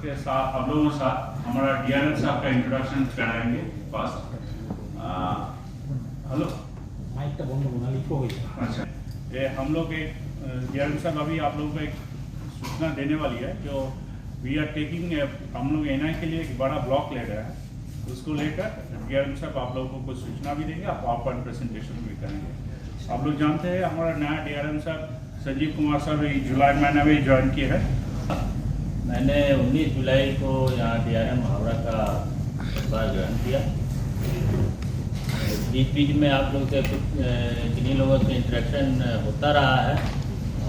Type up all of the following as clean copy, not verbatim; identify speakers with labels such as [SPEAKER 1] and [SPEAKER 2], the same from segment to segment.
[SPEAKER 1] के साथ आप लोगों के साथ हमारा डीआरएम साहब का इंट्रोडक्शन कराएंगे फर्स्ट। हेलो
[SPEAKER 2] माइक बंद होना लिखो।
[SPEAKER 1] अच्छा, ये हम लोग एक डीआरएम साहब अभी आप लोगों को एक सूचना देने वाली है जो वी आर टेकिंग, हम लोग एनआई के लिए एक बड़ा ब्लॉक ले रहे हैं। उसको लेकर डीआरएम साहब आप लोगों को कुछ सूचना भी देंगे, आप पावर प्रेजेंटेशन भी करेंगे। आप लोग जानते हैं हमारा नया डीआरएम साहब संजीव कुमार साहब जुलाई महीने में ज्वाइन किए हैं।
[SPEAKER 3] मैंने 19 जुलाई को यहाँ डीआरएम हावड़ा का पदभार ग्रहण किया। बीच बीच में आप लोग से कुछ किन्हीं लोगों से इंटरेक्शन होता रहा है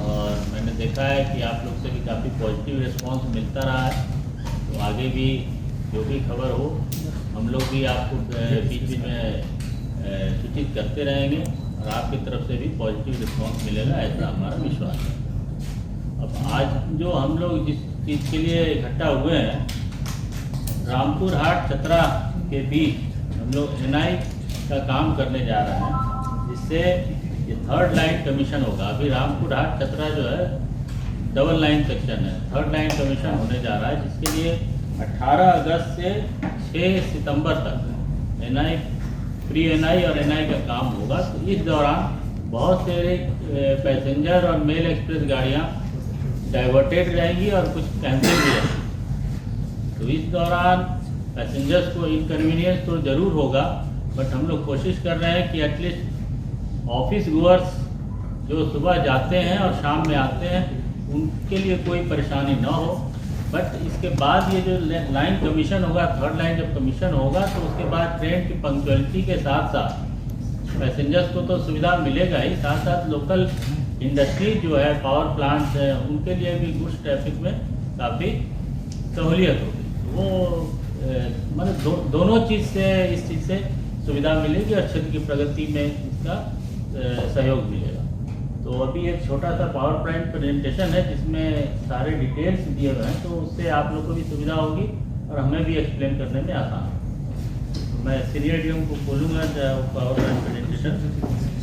[SPEAKER 3] और मैंने देखा है कि आप लोग से भी काफ़ी पॉजिटिव रिस्पांस मिलता रहा है। तो आगे भी जो भी खबर हो हम लोग भी आपको बीच बीच में सूचित करते रहेंगे और आपकी तरफ से भी पॉजिटिव रिस्पांस मिलेगा, ऐसा हमारा विश्वास है। अब आज जो हम लोग जिस चीज़ के लिए इकट्ठा हुए हैं, रामपुर हाट चतरा के बीच हम लोग एनआई का काम करने जा रहे हैं, जिससे ये 3rd लाइन कमीशन होगा। अभी रामपुर हाट चतरा जो है डबल लाइन सेक्शन है, 3rd लाइन कमीशन होने जा रहा है, जिसके लिए 18 अगस्त से 6 सितंबर तक एनआई, प्री एनआई और एनआई का काम होगा। तो इस दौरान बहुत सारे पैसेंजर और मेल एक्सप्रेस गाड़ियाँ डाइवर्टेड रहेंगी और कुछ कैंसिल भी रहेंगी। तो इस दौरान पैसेंजर्स को इनकन्वीनियंस तो ज़रूर होगा, बट हम लोग कोशिश कर रहे हैं कि एटलीस्ट ऑफिस गोअर्स जो सुबह जाते हैं और शाम में आते हैं उनके लिए कोई परेशानी ना हो। बट इसके बाद ये जो लाइन कमीशन होगा, 3rd लाइन जब कमीशन होगा तो उसके बाद ट्रेन की पंक्चुअलिटी के साथ साथ पैसेंजर्स को तो सुविधा मिलेगा ही, साथ साथ लोकल इंडस्ट्री जो है, पावर प्लांट्स है, उनके लिए भी गुड्स ट्रैफिक में काफ़ी सहूलियत होगी। वो मतलब दोनों चीज़ से, इस चीज़ से सुविधा मिलेगी और क्षेत्र की प्रगति में इसका सहयोग मिलेगा। तो अभी एक छोटा सा पावर पॉइंट प्रेजेंटेशन है जिसमें सारे डिटेल्स दिए हुए हैं, तो उससे आप लोग को भी सुविधा होगी और हमें भी एक्सप्लेन करने में आसान होगा। तो मैं सीनियर डीएम को बोलूँगा पावर पॉइंट प्रेजेंटेशन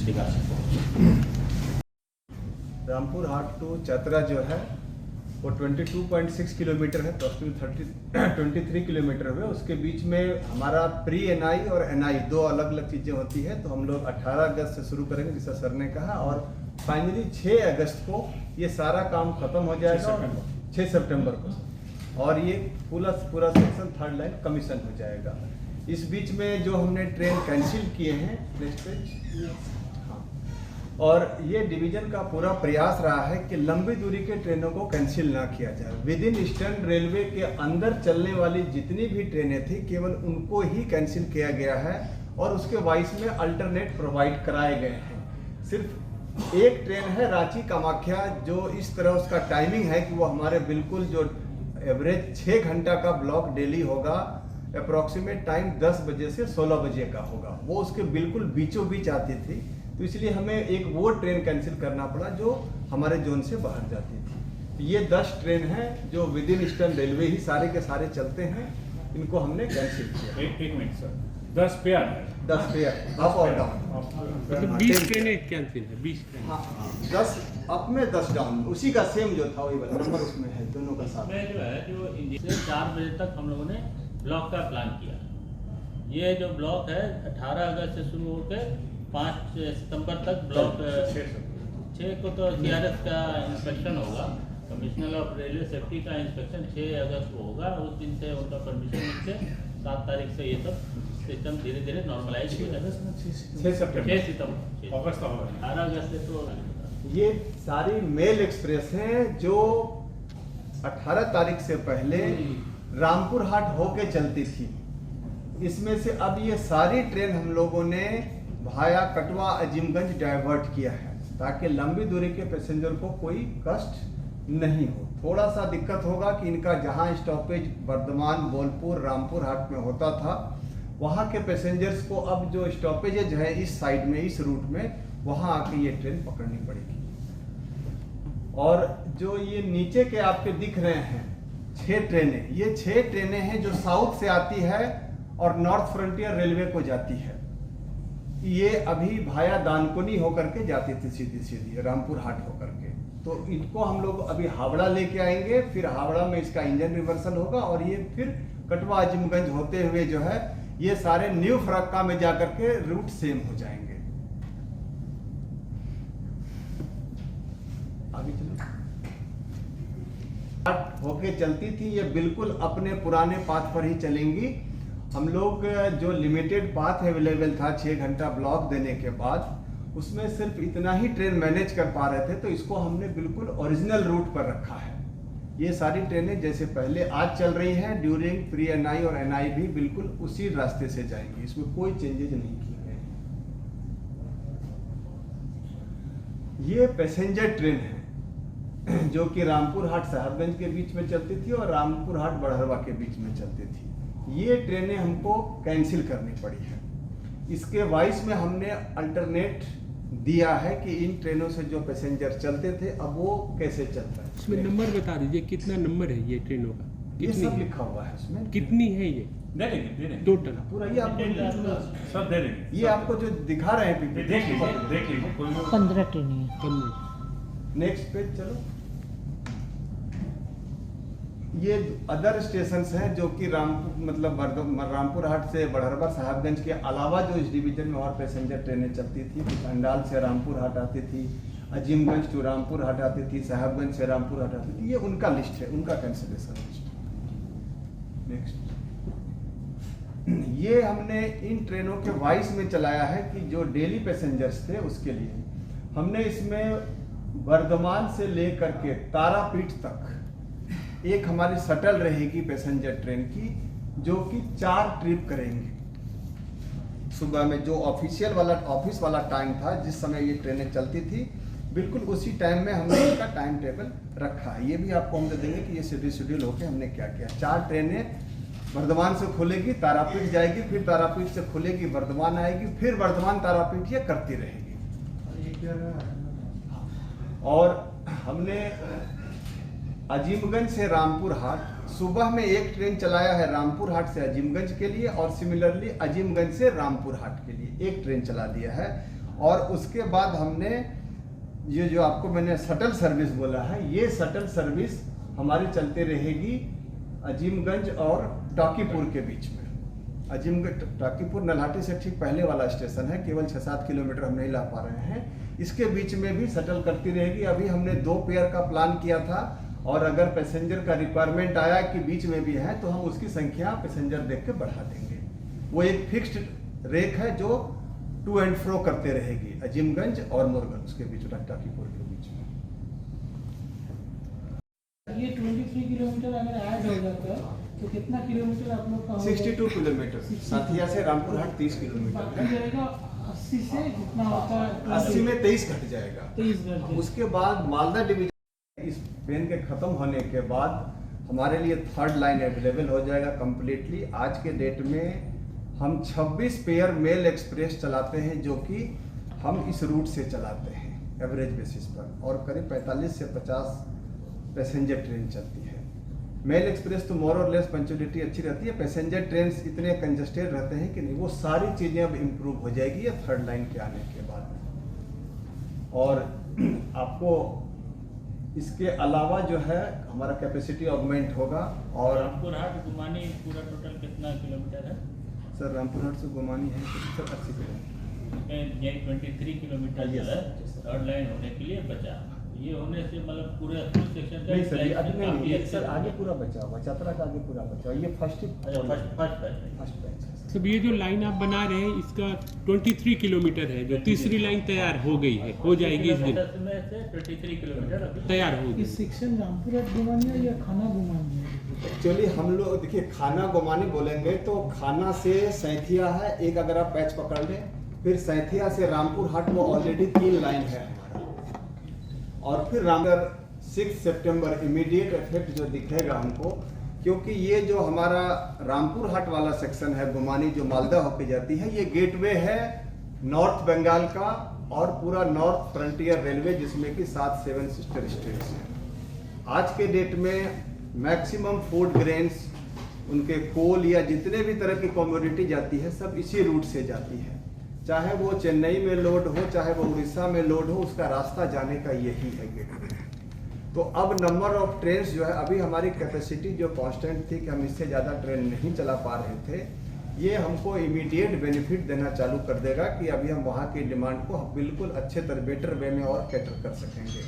[SPEAKER 3] दिखा सकूँ।
[SPEAKER 4] रामपुर हाट टू चतरा जो है वो 22.6 किलोमीटर है, तो 23 किलोमीटर है। उसके बीच में हमारा प्री एनआई और एनआई दो अलग अलग चीज़ें होती है। तो हम लोग 18 अगस्त से शुरू करेंगे जैसा सर ने कहा, और फाइनली 6 अगस्त को ये सारा काम खत्म हो जाएगा, 6 सितंबर को, और ये पूरा सेक्शन 3rd लाइन कमीशन हो जाएगा। इस बीच में जो हमने ट्रेन कैंसिल किए हैं, नेक्स्ट पेज, और ये डिवीजन का पूरा प्रयास रहा है कि लंबी दूरी के ट्रेनों को कैंसिल ना किया जाए। विद इन ईस्टर्न रेलवे के अंदर चलने वाली जितनी भी ट्रेनें थी केवल उनको ही कैंसिल किया गया है और उसके वाइस में अल्टरनेट प्रोवाइड कराए गए हैं। सिर्फ एक ट्रेन है रांची कामाख्या, जो इस तरह उसका टाइमिंग है कि वो हमारे बिल्कुल जो एवरेज 6 घंटा का ब्लॉक डेली होगा, अप्रॉक्सीमेट टाइम 10 बजे से 16 बजे का होगा, वो उसके बिल्कुल बीचों बीच आती थी। तो इसलिए हमें एक वो ट्रेन कैंसिल करना पड़ा जो हमारे जोन से बाहर जाती थी। ये 10 ट्रेन हैं जो विद इन ईस्टर्न रेलवे ही सारे के सारे चलते हैं, इनको हमने कैंसिल किया।
[SPEAKER 1] एक minute sir, 10 pair
[SPEAKER 4] 10 pair up और डाउन,
[SPEAKER 2] मतलब 20 ट्रेनें कैंसिल है, 20 ट्रेन।
[SPEAKER 4] हाँ, 10 अप में 10 डाउन, उसी का सेम जो था वही वाला नंबर उसमें है, दोनों का साथ
[SPEAKER 3] में जो है, जो 4 बजे तक हम लोगों ने ब्लॉक का प्लान किया। ये जो ब्लॉक है 18 अगस्त से शुरू होकर 5 सितंबर तक ब्लॉक 6 को तो सीआरएस का इंस्पेक्शन होगा, कमिश्नर ऑफ रेलवे सेफ्टी का इंस्पेक्शन 6 अगस्त को होगा। उस दिन से उनका परमिशन मिलकर 7 तारीख से ये सब सिस्टम धीरे धीरे नॉर्मलाइज हो जाएगा।
[SPEAKER 4] 6 सितंबर,
[SPEAKER 3] 18 अगस्त से तो
[SPEAKER 4] ये सारी मेल एक्सप्रेस हैं जो 18 तारीख से पहले रामपुर हाट होके चलती थी। इसमें से अब ये सारी ट्रेन हम लोगों ने भाया कटवा अजीमगंज डाइवर्ट किया है ताकि लंबी दूरी के पैसेंजर को कोई कष्ट नहीं हो। थोड़ा सा दिक्कत होगा कि इनका जहां स्टॉपेज बर्धमान, बोलपुर, रामपुर हाट में होता था, वहां के पैसेंजर्स को अब जो स्टॉपेजेज है इस साइड में, इस रूट में, वहां आके ये ट्रेन पकड़नी पड़ेगी। और जो ये नीचे के आपके दिख रहे हैं 6 ट्रेनें, ये 6 ट्रेनें हैं जो साउथ से आती है और नॉर्थ फ्रंटियर रेलवे को जाती है। ये अभी भाया दानकुनी होकर के जाती थी सीधी सीधी रामपुर हाट होकर के। तो इनको हम लोग अभी हावड़ा लेके आएंगे, फिर हावड़ा में इसका इंजन रिवर्सल होगा और ये फिर कटवा अजीमगंज होते हुए जो है ये सारे न्यू फरक्का में जाकर के रूट सेम हो जाएंगे। आगे चलो। होके चलती थी ये बिल्कुल अपने पुराने पाथ पर ही चलेंगी। हम लोग जो लिमिटेड पाथ अवेलेबल था 6 घंटा ब्लॉक देने के बाद, उसमें सिर्फ इतना ही ट्रेन मैनेज कर पा रहे थे, तो इसको हमने बिल्कुल ओरिजिनल रूट पर रखा है। ये सारी ट्रेनें जैसे पहले आज चल रही हैं ड्यूरिंग प्री एनआई और एनआई भी बिल्कुल उसी रास्ते से जाएंगी, इसमें कोई चेंजेज नहीं किए गए। ये पैसेंजर ट्रेन है जो कि रामपुर हाट साहबगंज के बीच में चलती थी और रामपुर हाट बड़हरवा के बीच में चलती थी। ये ट्रेनें हमको कैंसिल करनी पड़ी है। इसके वाइस में हमने अल्टरनेट दिया है कि इन ट्रेनों से जो पैसेंजर चलते थे अब वो कैसे चलता है।
[SPEAKER 2] इसमें नंबर बता दीजिए, कितना नंबर है ये ट्रेनों का?
[SPEAKER 4] ये
[SPEAKER 2] कितनी
[SPEAKER 4] सब
[SPEAKER 2] है?
[SPEAKER 4] लिखा हुआ है उसमें।
[SPEAKER 2] कितनी है ये
[SPEAKER 1] दे देंगे
[SPEAKER 2] टोटल?
[SPEAKER 4] पूरा ये आपको
[SPEAKER 1] सब दे देंगे।
[SPEAKER 4] ये आपको जो दिखा रहे हैं
[SPEAKER 1] ये देख लीजिए कोई
[SPEAKER 5] 15 ट्रेनें हैं।
[SPEAKER 2] 15।
[SPEAKER 4] नेक्स्ट पेज चलो। ये अदर स्टेशंस हैं जो कि रामपुर हाट से बड़हरवा साहबगंज के अलावा जो इस डिवीजन में और पैसेंजर ट्रेनें चलती थी, अंडाल से रामपुर हाट आती थी, अजीमगंज टू रामपुर हाट आती थी, साहबगंज से रामपुर हाट आती थी। ये उनका लिस्ट है, उनका कैंसिलेशन लिस्ट। नेक्स्ट, ये हमने इन ट्रेनों के वाइस में चलाया है कि जो डेली पैसेंजर्स थे उसके लिए हमने इसमें वर्धमान से लेकर के तारापीठ तक एक हमारी शटल रहेगी पैसेंजर ट्रेन की, जो कि 4 ट्रिप करेंगे। सुबह में जो ऑफिस वाला टाइम था जिस समय ये ट्रेनें चलती थी, बिल्कुल उसी टाइम में हमने इसका टाइम टेबल रखा है। ये भी आपको हम दे देंगे कि ये शेड्यूल होके हमने क्या किया। 4 ट्रेनें वर्धमान से खुलेगी, तारापीठ जाएगी, फिर तारापीठ से खुलेगी, वर्धमान आएगी, फिर वर्धमान तारापीठ ये करती रहेगी। और हमने अजीमगंज से रामपुर हाट सुबह में एक ट्रेन चलाया है रामपुर हाट से अजीमगंज के लिए, और सिमिलरली अजीमगंज से रामपुर हाट के लिए एक ट्रेन चला दिया है। और उसके बाद हमने ये जो आपको मैंने शटल सर्विस बोला है, ये शटल सर्विस हमारी चलती रहेगी अजीमगंज और टाकीपुर के बीच में। अजीमगंज टाकीपुर नल्हाटी से ठीक पहले वाला स्टेशन है, केवल 6-7 किलोमीटर हम नहीं ला पा रहे हैं। इसके बीच में भी शटल करती रहेगी। अभी हमने 2 पेयर का प्लान किया था, और अगर पैसेंजर का रिक्वायरमेंट आया कि बीच में भी है तो हम उसकी संख्या पैसेंजर देख के बढ़ा देंगे। वो एक फिक्स्ड रेक है जो टू एंड फ्रो करते रहेगी अजीमगंज और मुरगन उसके बीच, टाकीपुर के बीच में।
[SPEAKER 5] ये 23 किलोमीटर अगर ऐड हो जाता है तो कितना किलोमीटर आप लोग का होगा?
[SPEAKER 4] 62 किलोमीटर। साथिया से रामपुर हाट 30 किलोमीटर
[SPEAKER 5] बाकी
[SPEAKER 4] है।
[SPEAKER 5] जाएगा 80 से जितना होता है
[SPEAKER 4] 80 में 23 घट जाएगा।
[SPEAKER 5] 23 घंटे।
[SPEAKER 4] उसके बाद मालदा डिवीजन इस ट्रेन के खत्म होने के बाद हमारे लिए 3rd लाइन अवेलेबल हो जाएगा कम्प्लीटली। आज के डेट में हम 26 पेयर मेल एक्सप्रेस चलाते हैं, जो कि हम इस रूट से चलाते हैं एवरेज बेसिस पर, और करीब 45 से 50 पैसेंजर ट्रेन चलती है। मेल एक्सप्रेस तो मोर और लेस पंक्चुअलिटी अच्छी रहती है, पैसेंजर ट्रेन इतने कंजस्टेड रहते हैं कि नहीं। वो सारी चीज़ें अब इम्प्रूव हो जाएगी ये 3rd लाइन के आने के बाद। और आपको इसके अलावा जो है हमारा कैपेसिटी ऑगमेंट होगा। और
[SPEAKER 3] रामपुर हाट गुमानी पूरा टोटल कितना किलोमीटर है
[SPEAKER 4] सर रामपुर हाट से गुमानी है सर 80 किलोमीटर।
[SPEAKER 3] ये 23 किलोमीटर
[SPEAKER 4] Yes,
[SPEAKER 3] है
[SPEAKER 4] yes, sir.
[SPEAKER 3] 3rd लाइन होने के लिए बचा। ये होने से मतलब पूरे फुल सेक्शन
[SPEAKER 4] नहीं सर, ये आगे नहीं,
[SPEAKER 3] काफी
[SPEAKER 4] ये
[SPEAKER 3] अच्छे
[SPEAKER 4] सर
[SPEAKER 3] से-
[SPEAKER 4] आगे पूरा बचा हुआ, यात्रा का आगे पूरा बचा हुआ। ये फर्स्ट
[SPEAKER 3] अच्छा, फर्स्ट
[SPEAKER 4] बैच है।
[SPEAKER 2] सब ये जो लाइन आप बना रहे हैं इसका 23 किलोमीटर है, जो तीसरी लाइन तैयार हो गई है, हो जाएगी इस दिन,
[SPEAKER 3] में से 23 किलोमीटर अभी
[SPEAKER 2] तैयार होगी।
[SPEAKER 5] इस सेक्शन रामपुर हाट घुमानी है या खाना घुमानी है?
[SPEAKER 4] एक्चुअली हम लोग देखिए खाना गुमानी बोलेंगे तो खाना से सैथिया है एक, अगर आप पैच पकड़ लें, फिर सैथिया से रामपुर हाट वो ऑलरेडी 3 लाइन है हमारा, और फिर रामपुर 6 सितंबर इमीडिएट इफेक्ट जो दिखेगा हमको, क्योंकि ये जो हमारा रामपुर हाट वाला सेक्शन है गुमानी जो मालदा होके जाती है, ये गेटवे है नॉर्थ बंगाल का और पूरा नॉर्थ फ्रंटियर रेलवे, जिसमें कि 7-7 सिस्टर स्टेट्स हैं। आज के डेट में मैक्सिमम फूड ग्रेन्स, उनके कोल या जितने भी तरह की कमोडिटी जाती है सब इसी रूट से जाती है। चाहे वो चेन्नई में लोड हो, चाहे वो उड़ीसा में लोड हो, उसका रास्ता जाने का यही है गेटवे। तो अब नंबर ऑफ ट्रेन जो है, अभी हमारी कैपेसिटी जो कांस्टेंट थी कि हम इससे ज़्यादा ट्रेन नहीं चला पा रहे थे, ये हमको इमीडिएट बेनिफिट देना चालू कर देगा कि अभी हम वहाँ की डिमांड को बिल्कुल अच्छे तरह बेटर वे में और कैटर कर सकेंगे,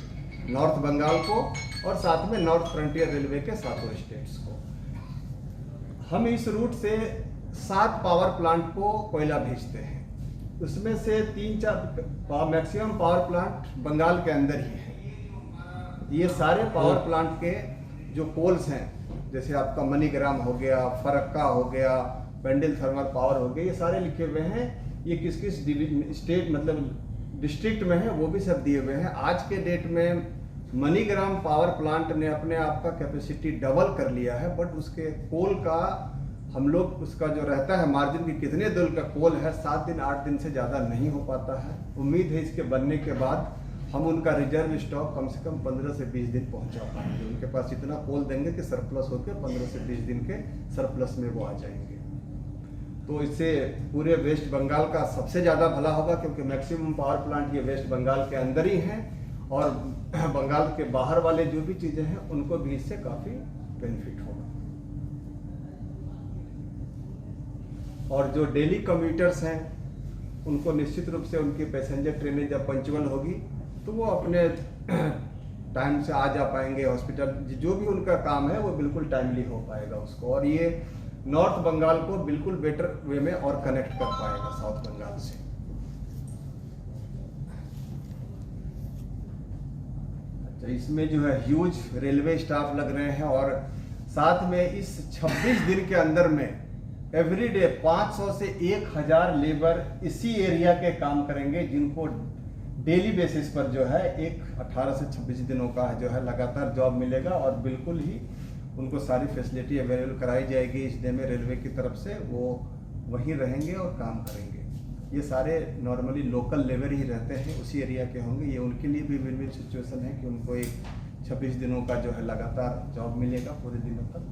[SPEAKER 4] नॉर्थ बंगाल को और साथ में नॉर्थ फ्रंटियर रेलवे के सातों स्टेट्स को। हम इस रूट से 7 पावर प्लांट को कोयला भेजते हैं, उसमें से 3-4 मैक्सिमम पावर प्लांट बंगाल के अंदर ही है। ये सारे पावर प्लांट के जो कोल्स हैं, जैसे आपका मणिग्राम हो गया, फरक्का हो गया, पेंडिल थर्मल पावर हो गया, ये सारे लिखे हुए हैं। ये किस किस स्टेट मतलब डिस्ट्रिक्ट में है वो भी सब दिए हुए हैं। आज के डेट में मणिग्राम पावर प्लांट ने अपने आप का कैपेसिटी डबल कर लिया है, बट उसके कोल का हम लोग उसका जो रहता है मार्जिन की कितने दिन का कोल है, 7 दिन 8 दिन से ज़्यादा नहीं हो पाता है। उम्मीद है इसके बनने के बाद हम उनका रिजर्व स्टॉक कम से कम 15 से 20 दिन पहुंचा पाएंगे। उनके पास इतना कोल देंगे कि सरप्लस होकर 15 से 20 दिन के सरप्लस में वो आ जाएंगे। तो इससे पूरे वेस्ट बंगाल का सबसे ज़्यादा भला होगा, क्योंकि मैक्सिमम पावर प्लांट ये वेस्ट बंगाल के अंदर ही हैं, और बंगाल के बाहर वाले जो भी चीज़ें हैं उनको भी इससे काफ़ी बेनिफिट होगा। और जो डेली कम्यूटर्स हैं उनको निश्चित रूप से उनकी पैसेंजर ट्रेनें जब पंचुअल होगी तो वो अपने टाइम से आ जा पाएंगे हॉस्पिटल, जो भी उनका काम है वो बिल्कुल टाइमली हो पाएगा उसको, और ये नॉर्थ बंगाल को बिल्कुल बेटर वे में और कनेक्ट कर पाएगा साउथ बंगाल से। अच्छा, इसमें जो है ह्यूज रेलवे स्टाफ लग रहे हैं, और साथ में इस 26 दिन के अंदर में एवरीडे 500 से 1000 लेबर इसी एरिया के काम करेंगे, जिनको डेली बेसिस पर जो है एक 18 से 26 दिनों का जो है लगातार जॉब मिलेगा, और बिल्कुल ही उनको सारी फैसिलिटी अवेलेबल कराई जाएगी इस डे में रेलवे की तरफ से। वो वहीं रहेंगे और काम करेंगे। ये सारे नॉर्मली लोकल लेबर ही रहते हैं, उसी एरिया के होंगे। ये उनके लिए भी विन विन सिचुएशन है कि उनको एक 26 दिनों का जो है लगातार जॉब मिलेगा पूरे दिनों तक।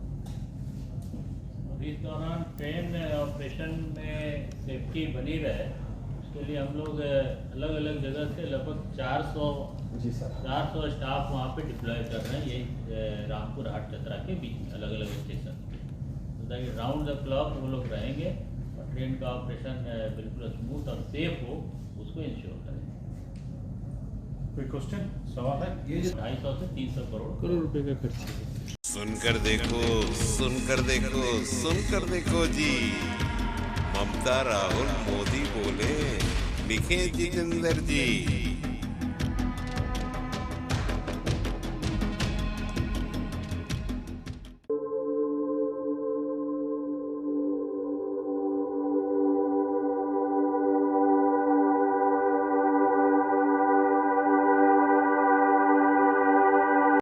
[SPEAKER 3] इस दौरान ट्रेन ऑपरेशन में सेफ्टी बनी रहे, उसके लिए हम लोग अलग अलग जगह से लगभग 400
[SPEAKER 4] जी सर
[SPEAKER 3] 400 स्टाफ वहाँ पे डिप्लॉय कर रहे हैं, ये रामपुर हाट चतरा के बीच में अलग अलग स्टेशन, तो ताकि राउंड द क्लॉक वो लोग रहेंगे और ट्रेन का ऑपरेशन बिल्कुल स्मूथ और सेफ हो, उसको इंश्योर करें।
[SPEAKER 1] कोई क्वेश्चन सवाल है?
[SPEAKER 3] ये 250 से 300 करोड़
[SPEAKER 2] रुपए का खर्च है।
[SPEAKER 6] सुनकर देखो, सुनकर देखो, सुनकर देखो जी, ममता राहुल मोदी बोले, लिखे जितेंद्र जी।